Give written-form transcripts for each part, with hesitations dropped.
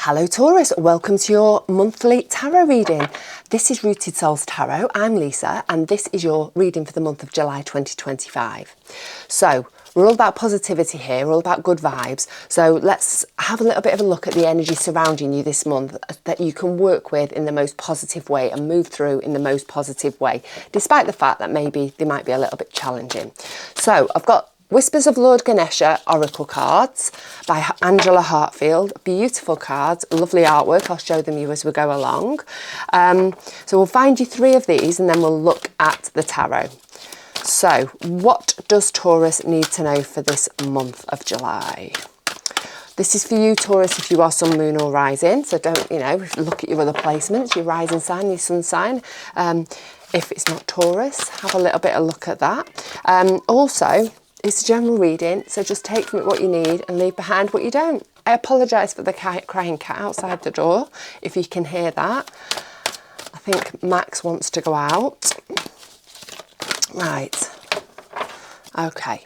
Hello Taurus, welcome to your monthly tarot reading. This is Rooted Souls Tarot. I'm Lisa and this is your reading for the month of July 2025. So we're all about positivity here, we're all about good vibes. So let's have a little bit of a look at the energy surrounding you this month that you can work with in the most positive way and move through in the most positive way, despite the fact that maybe they might be a little bit challenging. So I've got Whispers of Lord Ganesha Oracle cards by Angela Hartfield. Beautiful cards, lovely artwork. I'll show them you as we go along. So we'll find you 3 of these and then we'll look at the tarot. So what does Taurus need to know for this month of July? This is for you, Taurus, if you are sun, moon or rising. So don't, look at your other placements, your rising sign, your sun sign. If it's not Taurus, have a little bit of look at that. Also, it's a general reading, so just take from it what you need and leave behind what you don't. I apologise for the crying cat outside the door, if you can hear that. I think Max wants to go out. Right. Okay.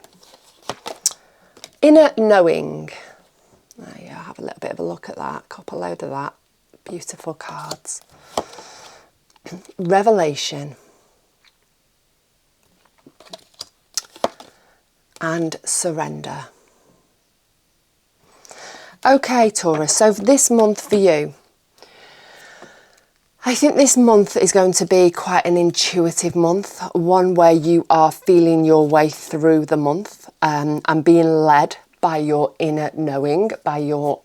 Inner knowing. There you have a little bit of a look at that. Cop a load of that. Beautiful cards. Revelation. And surrender. Okay, Taurus, so this month for you, I think this month is going to be quite an intuitive month, one where you are feeling your way through the month and being led by your inner knowing, by your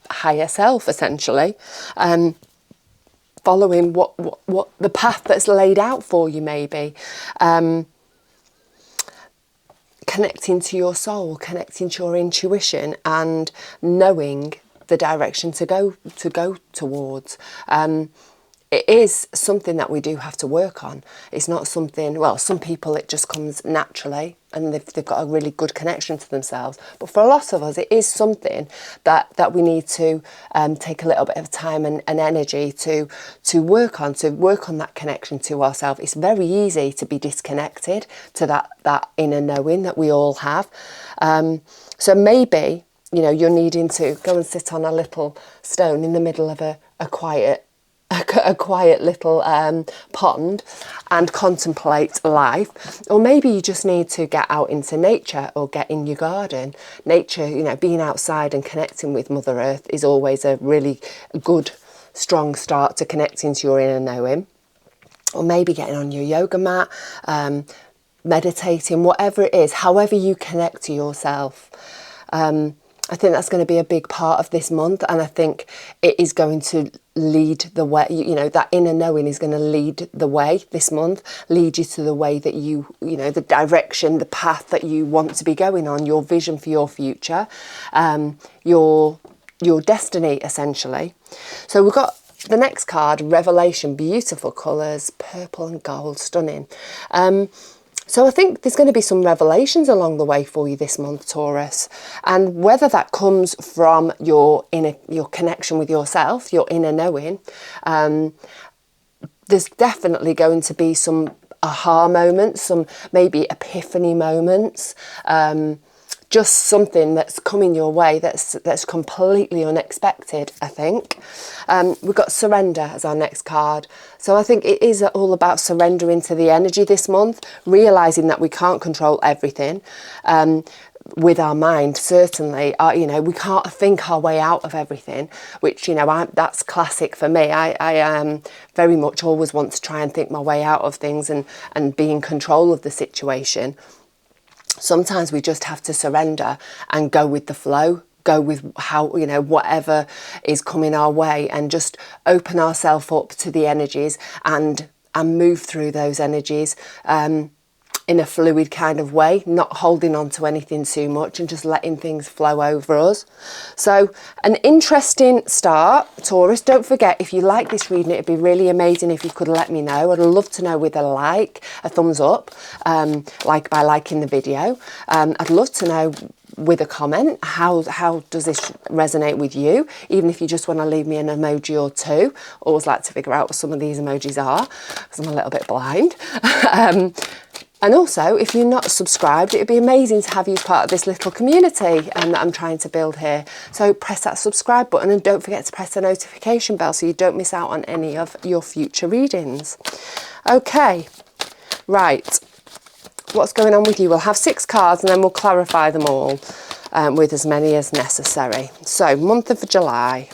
higher self, essentially, following what the path that's laid out for you, maybe. Connecting to your soul, connecting to your intuition and knowing the direction to go towards. It is something that we do have to work on. It's not something, well, some people it just comes naturally and they've got a really good connection to themselves. But for a lot of us, it is something that we need to take a little bit of time and energy to work on that connection to ourselves. It's very easy to be disconnected to that inner knowing that we all have. So maybe, you're needing to go and sit on a little stone in the middle of a quiet little pond and contemplate life, or maybe you just need to get out into nature or get in your garden. Nature, being outside and connecting with Mother Earth is always a really good, strong start to connecting to your inner knowing. Or maybe getting on your yoga mat, meditating, whatever it is, however you connect to yourself. I think that's going to be a big part of this month, and I think it is going to lead the way, that inner knowing is going to lead the way this month, lead you to the way that the direction, the path that you want to be going on, your vision for your future, your destiny, essentially. So we've got the next card, Revelation, beautiful colours, purple and gold, stunning. So I think there's going to be some revelations along the way for you this month, Taurus. And whether that comes from your connection with yourself, your inner knowing, there's definitely going to be some aha moments, some maybe epiphany moments, just something that's coming your way that's completely unexpected, I think. We've got surrender as our next card. So I think it is all about surrendering to the energy this month, realising that we can't control everything. With our mind, certainly, we can't think our way out of everything, which, that's classic for me. I very much always want to try and think my way out of things and be in control of the situation. Sometimes we just have to surrender and go with the flow, go with how, whatever is coming our way, and just open ourselves up to the energies and move through those energies in a fluid kind of way, not holding on to anything too much and just letting things flow over us. So an interesting start, Taurus. Don't forget, if you like this reading, it'd be really amazing if you could let me know. I'd love to know with a thumbs up, by liking the video. I'd love to know with a comment, how does this resonate with you? Even if you just want to leave me an emoji or 2. Always like to figure out what some of these emojis are, because I'm a little bit blind. And also, if you're not subscribed, it would be amazing to have you as part of this little community that I'm trying to build here. So press that subscribe button and don't forget to press the notification bell so you don't miss out on any of your future readings. Okay, right. What's going on with you? We'll have 6 cards and then we'll clarify them all with as many as necessary. So, month of July.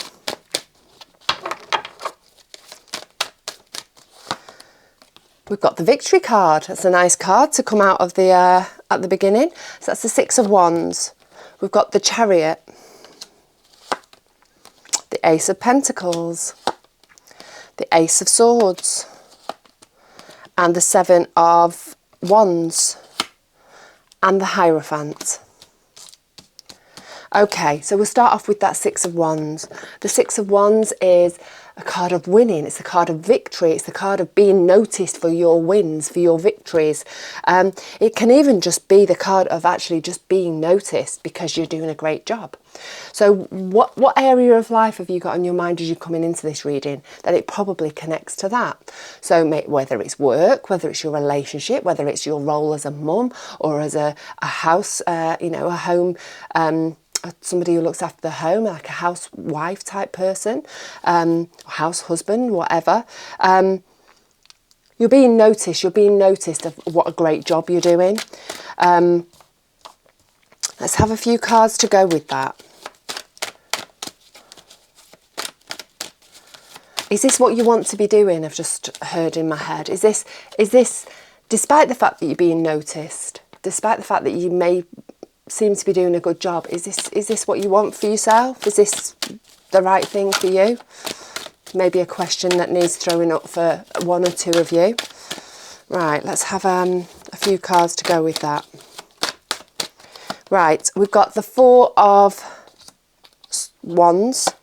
We've got the Victory card. That's a nice card to come out of the at the beginning. So that's the 6 of Wands. We've got the Chariot, the Ace of Pentacles, the Ace of Swords, and the 7 of Wands, and the Hierophant. Okay, so we'll start off with that 6 of Wands. The 6 of Wands is a card of winning. It's a card of victory. It's the card of being noticed for your wins, for your victories. It can even just be the card of actually just being noticed because you're doing a great job. So what area of life have you got on your mind as you're coming into this reading? That it probably connects to that. So whether it's work, whether it's your relationship, whether it's your role as a mum or as a house, you know, a home, somebody who looks after the home, like a housewife type person, house husband, whatever. You're being noticed. You're being noticed of what a great job you're doing. Let's have a few cards to go with that. Is this what you want to be doing? I've just heard in my head. Is this, despite the fact that you're being noticed, despite the fact that you may seem to be doing a good job, is this what you want for yourself? Is this the right thing for you? Maybe a question that needs throwing up for 1 or 2 of you. Right, let's have a few cards to go with that. Right, we've got the 4 of Wands,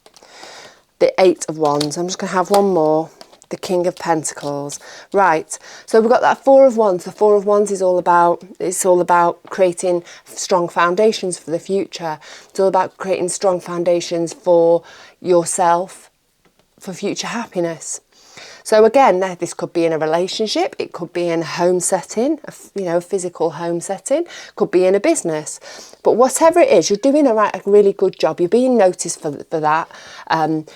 the 8 of Wands. I'm just going to have one more. The King of Pentacles. Right, so we've got that 4 of Wands. The 4 of Wands is all about, it's all about creating strong foundations for the future. It's all about creating strong foundations for yourself, for future happiness. So again, this could be in a relationship, it could be in a home setting, you know, a physical home setting, could be in a business. But whatever it is, you're doing a really good job. You're being noticed for that,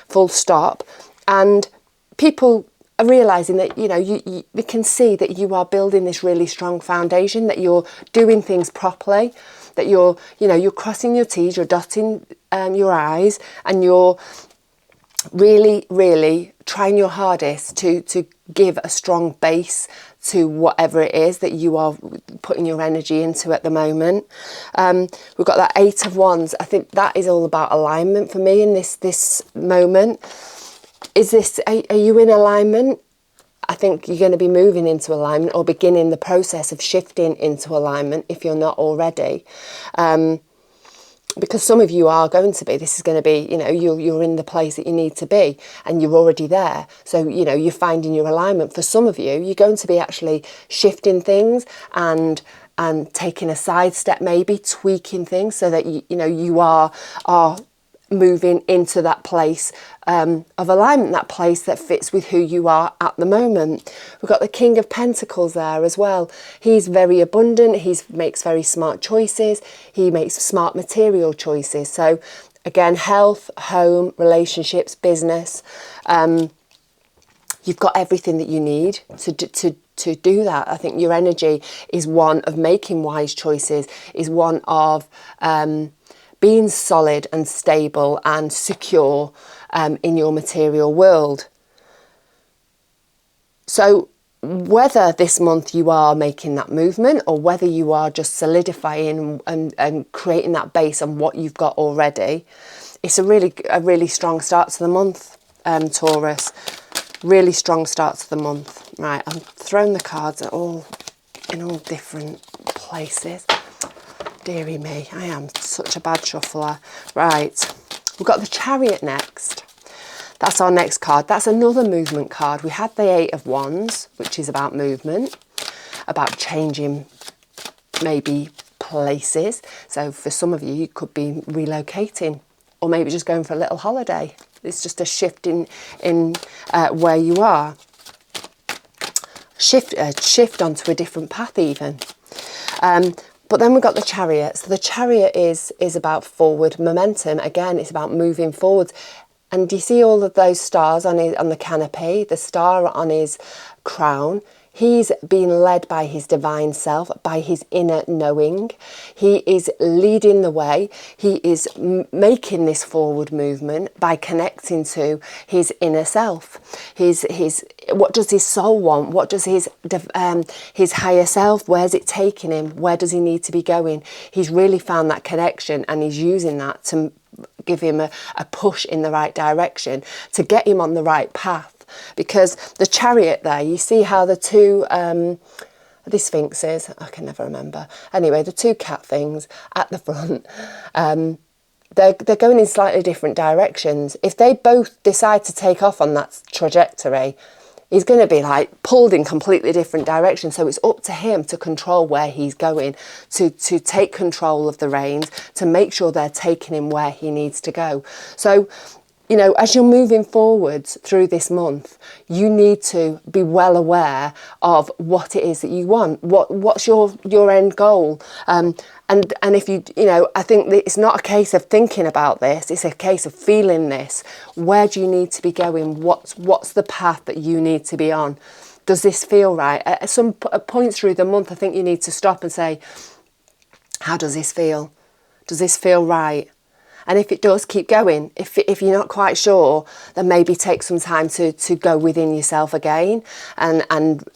full stop. And people are realising that, you know, they can see that you are building this really strong foundation, that you're doing things properly, that you're crossing your T's, you're dotting your I's, and you're really, really trying your hardest to give a strong base to whatever it is that you are putting your energy into at the moment. We've got that 8 of Wands. I think that is all about alignment for me in this moment. Are you in alignment? I think you're going to be moving into alignment or beginning the process of shifting into alignment if you're not already. Because some of you are going to be. This is going to be, you know, you're in the place that you need to be and you're already there. So, you know, you're finding your alignment. For some of you, you're going to be actually shifting things and taking a side step, maybe tweaking things so that, you know, you are moving into that place of alignment, that place that fits with who you are at the moment. We've got the King of Pentacles there as well. He's very abundant. He makes very smart choices. He makes smart material choices. So again, health, home, relationships, business. You've got everything that you need to do that. I think your energy is one of making wise choices, is one of being solid and stable and secure in your material world. So whether this month you are making that movement or whether you are just solidifying and creating that base on what you've got already, it's a really strong start to the month, Taurus. Really strong start to the month. Right, I'm throwing the cards in all different places. Dearie me, I am such a bad shuffler. Right, we've got the Chariot next. That's our next card. That's another movement card. We had the 8 of Wands, which is about movement, about changing maybe places. So for some of you, you could be relocating or maybe just going for a little holiday. It's just a shift in where you are. shift onto a different path even. But then we've got the Chariot. So the Chariot is about forward momentum. Again, it's about moving forward. And do you see all of those stars on the canopy, the star on his crown? He's being led by his divine self, by his inner knowing. He is leading the way. He is making this forward movement by connecting to his inner self. What does his soul want? What does his higher self, where's it taking him? Where does he need to be going? He's really found that connection, and he's using that to give him a push in the right direction, to get him on the right path. Because the Chariot there, you see how the two, the sphinxes, I can never remember. Anyway, the two cat things at the front, they're going in slightly different directions. If they both decide to take off on that trajectory, he's going to be like pulled in completely different directions. So it's up to him to control where he's going, to take control of the reins, to make sure they're taking him where he needs to go. So, you know, as you're moving forwards through this month, you need to be well aware of what it is that you want. What's your end goal? And if you know, I think that it's not a case of thinking about this. It's a case of feeling this. Where do you need to be going? What's the path that you need to be on? Does this feel right? At some points through the month, I think you need to stop and say, how does this feel? Does this feel right? And if it does, keep going. If you're not quite sure, then maybe take some time to go within yourself again and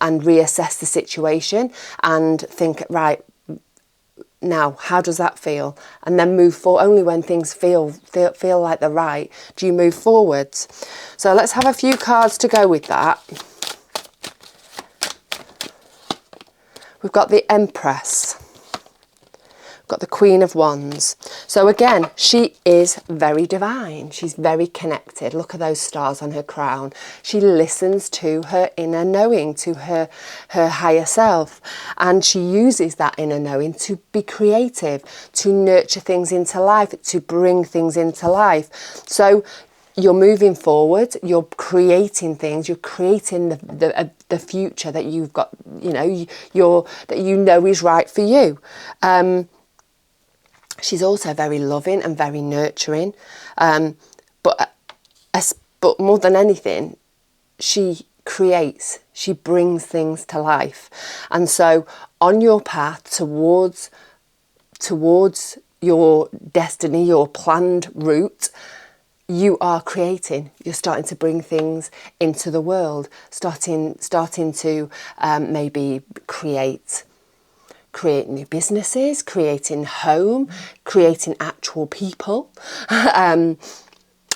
reassess the situation and think, right, now, how does that feel? And then move forward. Only when things feel like they're right, do you move forwards. So let's have a few cards to go with that. We've got the Empress. Got the Queen of Wands. So again, she is very divine. She's very connected. Look at those stars on her crown. She listens to her inner knowing, to her higher self. And she uses that inner knowing to be creative, to nurture things into life, to bring things into life. So you're moving forward, you're creating things, you're creating the future that you've got, you know, that you know is right for you. She's also very loving and very nurturing, but more than anything, she creates, she brings things to life. And so on your path towards your destiny, your planned route, you are creating, you're starting to bring things into the world, starting to maybe create new businesses, creating home, creating actual people.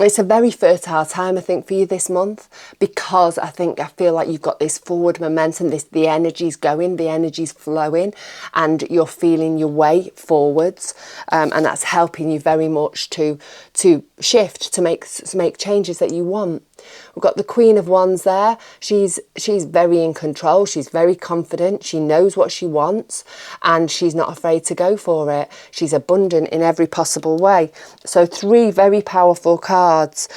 It's a very fertile time, I think, for you this month, because I feel like you've got this forward momentum, the energy's going, the energy's flowing, and you're feeling your way forwards, and that's helping you very much to shift, to make changes that you want. We've got the Queen of Wands there. She's very in control. She's very confident. She knows what she wants, and she's not afraid to go for it. She's abundant in every possible way. So 3 very powerful cards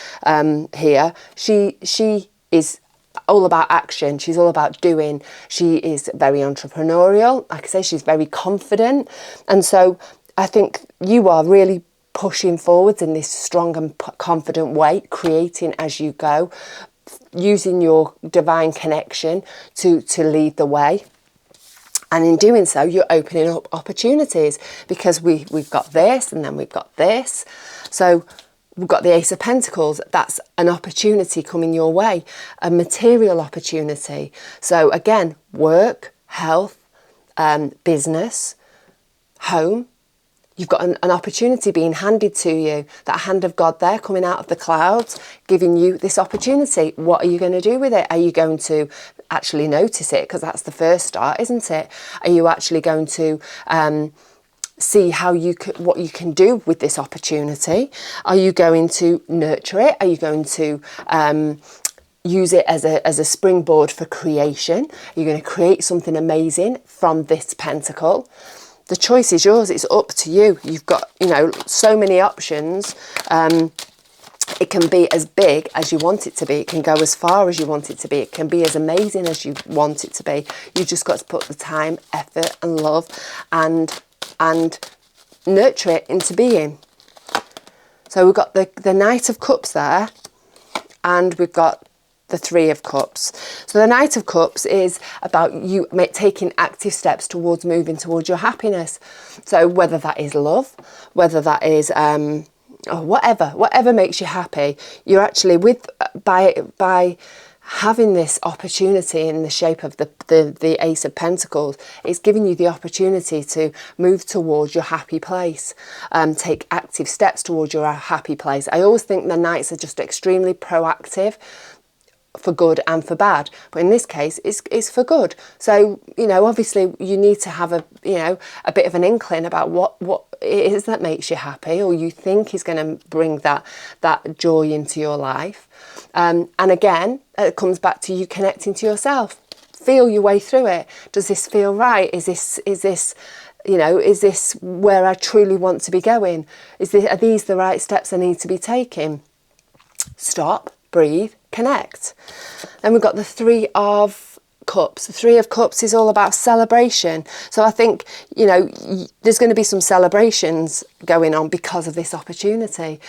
here. She is all about action. She's all about doing. She is very entrepreneurial. Like I say, she's very confident. And so I think you are really pushing forwards in this strong and confident way, creating as you go, using your divine connection to lead the way. And in doing so, you're opening up opportunities, because we've got this, and then we've got this. So we've got the Ace of Pentacles. That's an opportunity coming your way, a material opportunity. So again, work, health, business, home. You've got an opportunity being handed to you, that hand of God there coming out of the clouds, giving you this opportunity. What are you going to do with it? Are you going to actually notice it? Because that's the first start, isn't it? Are you actually going to see what you can do with this opportunity? Are you going to nurture it? Are you going to use it as a springboard for creation? Are you going to create something amazing from this pentacle? The choice is yours. It's up to you. You've got, so many options. It can be as big as you want it to be. It can go as far as you want it to be. It can be as amazing as you want it to be. You've just got to put the time, effort and love and nurture it into being. So we've got the Knight of Cups there, and we've got the Three of Cups. So the Knight of Cups is about you taking active steps towards moving towards your happiness. So whether that is love, whether that is or whatever makes you happy, you're actually by having this opportunity in the shape of the Ace of Pentacles, it's giving you the opportunity to move towards your happy place, take active steps towards your happy place. I always think the Knights are just extremely proactive, for good and for bad, but in this case it's for good. So obviously you need to have a bit of an inkling about what it is that makes you happy, or you think is going to bring that joy into your life. And again, it comes back to you connecting to yourself. Feel your way through it. Does this feel right? Is this where I truly want to be going? Are these the right steps I need to be taking? Stop, breathe, connect. Then we've got the Three of Cups. The Three of Cups is all about celebration. So I think, there's going to be some celebrations going on because of this opportunity.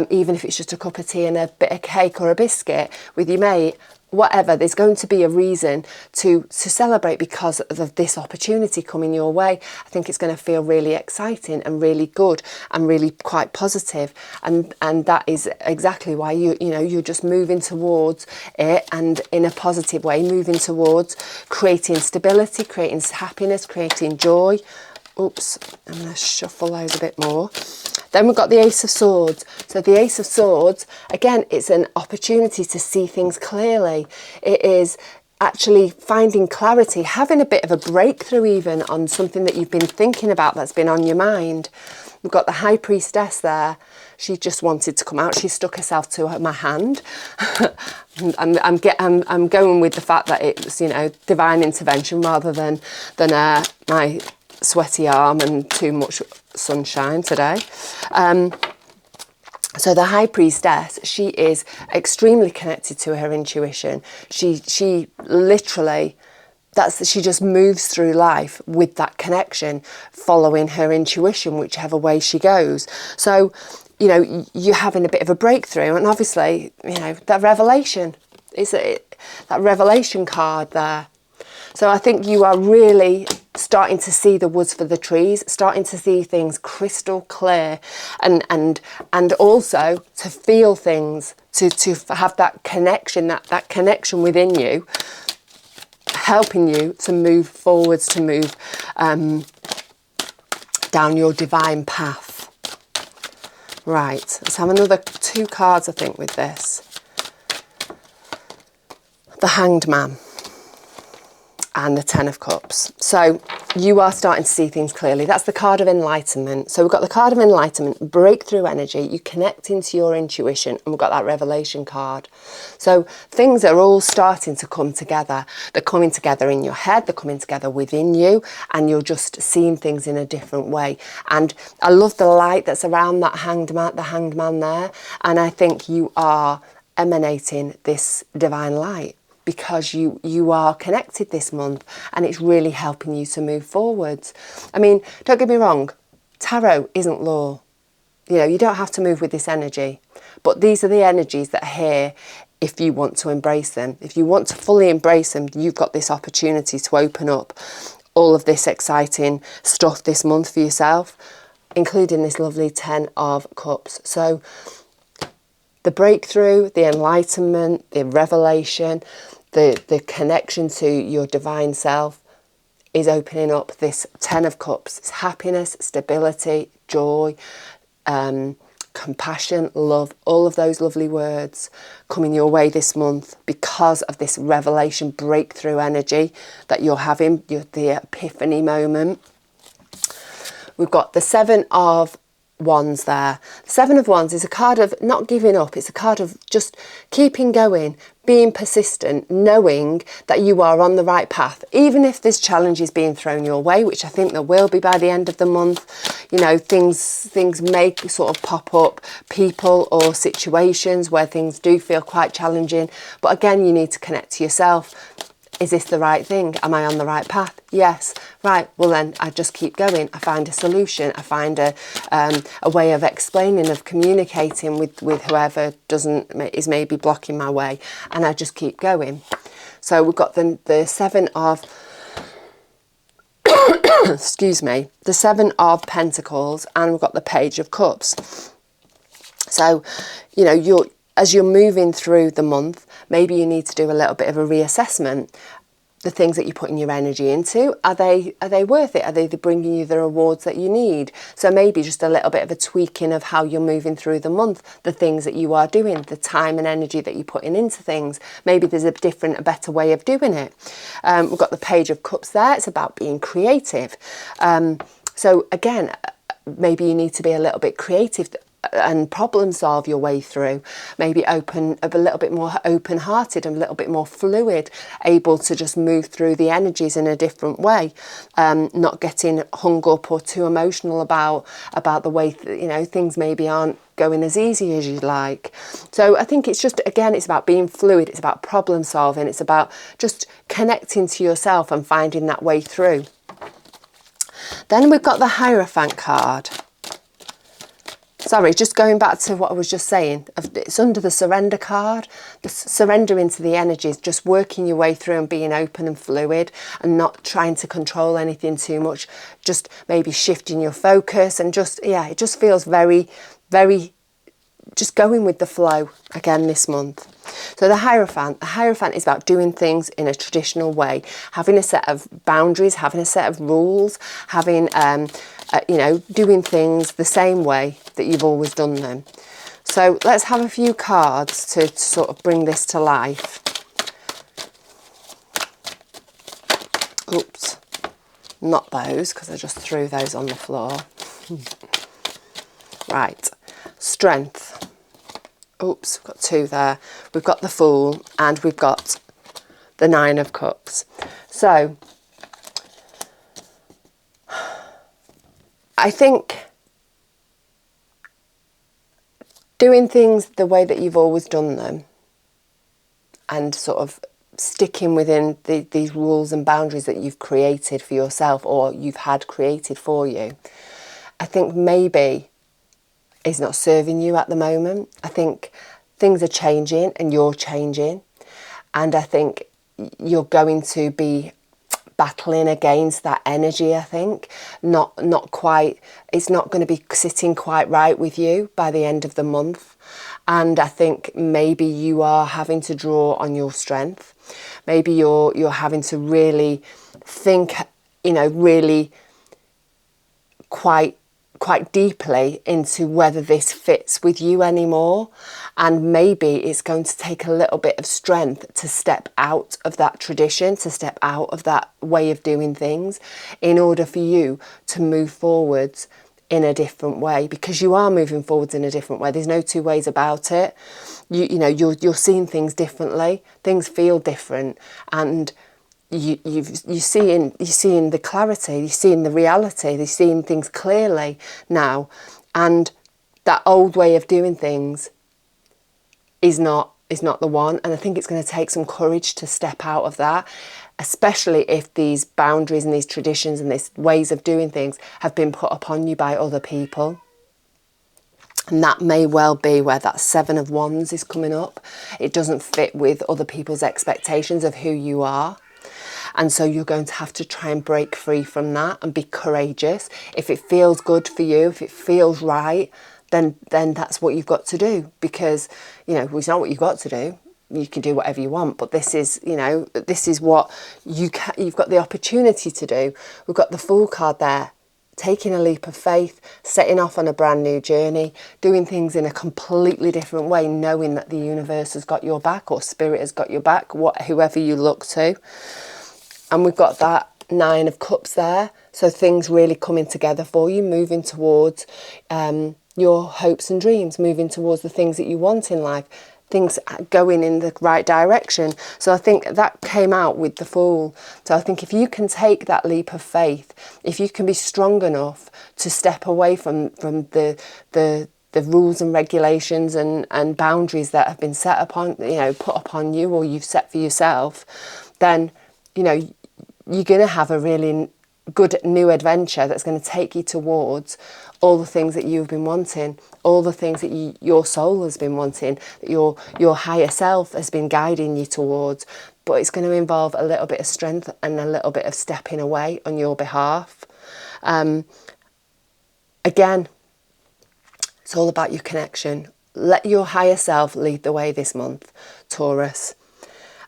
Even if it's just a cup of tea and a bit of cake or a biscuit with your mate, whatever, there's going to be a reason to celebrate because of this opportunity coming your way. I think it's going to feel really exciting and really good and really quite positive, and that is exactly why you're just moving towards it, and in a positive way, moving towards creating stability, creating happiness, creating joy. Oops, I'm going to shuffle those a bit more. Then we've got the Ace of Swords. So the Ace of Swords, again, it's an opportunity to see things clearly. It is actually finding clarity, having a bit of a breakthrough even on something that you've been thinking about that's been on your mind. We've got the High Priestess there. She just wanted to come out. She stuck herself to my hand. I'm going with the fact that it's divine intervention rather than my sweaty arm and too much sunshine today. So the High Priestess, she is extremely connected to her intuition. She literally, she just moves through life with that connection, following her intuition, whichever way she goes. So, you're having a bit of a breakthrough, and obviously, that revelation, that revelation card there. So I think you are really starting to see the woods for the trees, starting to see things crystal clear, and also to feel things, to have that connection, that connection within you, helping you to move forwards, to move down your divine path. Right, let's have another 2 cards, I think, with this. The Hanged Man and the Ten of Cups. So you are starting to see things clearly. That's the card of enlightenment. So we've got the card of enlightenment, breakthrough energy. You connect into your intuition, and we've got that revelation card. So things are all starting to come together. They're coming together in your head, they're coming together within you, and you're just seeing things in a different way. And I love the light that's around that the hanged man there. And I think you are emanating this divine light, because you are connected this month, and it's really helping you to move forwards. I mean, don't get me wrong, tarot isn't law. You don't have to move with this energy, but these are the energies that are here if you want to embrace them. If you want to fully embrace them, you've got this opportunity to open up all of this exciting stuff this month for yourself, including this lovely 10 of Cups. So the breakthrough, the enlightenment, the revelation, the connection to your divine self is opening up this 10 of Cups. It's happiness, stability, joy, compassion, love, all of those lovely words coming your way this month because of this revelation, breakthrough energy that you're having, the epiphany moment. We've got the 7 of Wands there. The Seven of Wands is a card of not giving up. It's a card of just keeping going, being persistent, knowing that you are on the right path, even if there's challenges being thrown your way, which I think there will be by the end of the month. You know, things may sort of pop up, people or situations where things do feel quite challenging. But again, you need to connect to yourself. Is this the right thing? Am I on the right path? Yes. Right. Well, then I just keep going. I find a solution. I find a way of explaining, of communicating with whoever is maybe blocking my way, and I just keep going. So we've got the Seven of excuse me, the Seven of Pentacles, and we've got the Page of Cups. So, you know, as you're moving through the month, maybe you need to do a little bit of a reassessment. The things that you're putting your energy into, are they worth it? Are they bringing you the rewards that you need? So maybe just a little bit of a tweaking of how you're moving through the month, the things that you are doing, the time and energy that you're putting into things. Maybe there's a better way of doing it. We've got the Page of Cups there. It's about being creative. So again, maybe you need to be a little bit creative and problem solve your way through. Maybe a little bit more open-hearted and a little bit more fluid, able to just move through the energies in a different way, not getting hung up or too emotional about the way you know, things maybe aren't going as easy as you'd like. So I think it's just, again, it's about being fluid, it's about problem solving, it's about just connecting to yourself and finding that way through. Then we've got the Hierophant card. Sorry, just going back to what I was just saying, it's under the Surrender card. The surrender into the energies, just working your way through and being open and fluid and not trying to control anything too much, just maybe shifting your focus and just, yeah, it just feels very, very, just going with the flow again this month. So the Hierophant is about doing things in a traditional way, having a set of boundaries, having a set of rules, having, you know, doing things the same way that you've always done them. So let's have a few cards to sort of bring this to life. Oops, not those, because I just threw those on the floor. Right, Strength. Oops, we've got two there. We've got the Fool and we've got the Nine of Cups. So I think doing things the way that you've always done them and sort of sticking within these rules and boundaries that you've created for yourself or you've had created for you, I think maybe is not serving you at the moment. I think things are changing and you're changing, and I think you're going to be battling against that energy. I think not quite, it's not going to be sitting quite right with you by the end of the month, and I think maybe you are having to draw on your strength. Maybe you're having to really think, you know, really quite deeply into whether this fits with you anymore, and maybe it's going to take a little bit of strength to step out of that tradition, to step out of that way of doing things in order for you to move forwards in a different way, because you are moving forwards in a different way. There's no two ways about it. You know, you're seeing things differently, things feel different, and you're seeing the clarity, you're seeing the reality, you're seeing things clearly now, and that old way of doing things is not the one. And I think it's going to take some courage to step out of that, especially if these boundaries and these traditions and these ways of doing things have been put upon you by other people. And that may well be where that Seven of Wands is coming up. It doesn't fit with other people's expectations of who you are. And so you're going to have to try and break free from that and be courageous. If it feels good for you, if it feels right, then that's what you've got to do. Because, you know, it's not what you've got to do. You can do whatever you want, but this is, you know, this is what you've got the opportunity to do. We've got the Fool card there. Taking a leap of faith, setting off on a brand new journey, doing things in a completely different way, knowing that the universe has got your back or spirit has got your back, whoever you look to. And we've got that Nine of Cups there. So things really coming together for you, moving towards your hopes and dreams, moving towards the things that you want in life, things going in the right direction. So I think that came out with the Fool. So I think if you can take that leap of faith, if you can be strong enough to step away from the rules and regulations and boundaries that have been set upon, put upon you, or you've set for yourself, then, you're going to have a really good new adventure that's going to take you towards all the things that you've been wanting, all the things that your soul has been wanting, that your higher self has been guiding you towards. But it's going to involve a little bit of strength and a little bit of stepping away on your behalf. Again, it's all about your connection. Let your higher self lead the way this month, Taurus.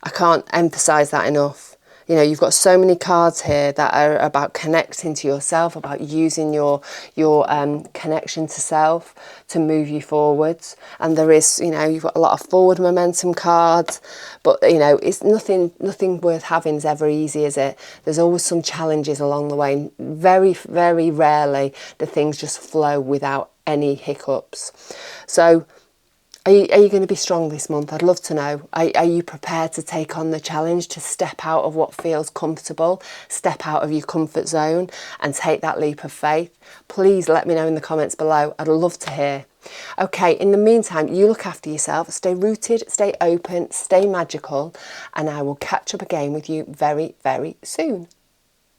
I can't emphasize that enough. You've got so many cards here that are about connecting to yourself, about using your connection to self to move you forwards. And there is, you've got a lot of forward momentum cards, but it's nothing worth having is ever easy, is it? There's always some challenges along the way. Very, very rarely do things just flow without any hiccups. So are you going to be strong this month? I'd love to know. Are you prepared to take on the challenge, to step out of what feels comfortable, step out of your comfort zone and take that leap of faith? Please let me know in the comments below. I'd love to hear. Okay, in the meantime, you look after yourself, stay rooted, stay open, stay magical, and I will catch up again with you very, very soon.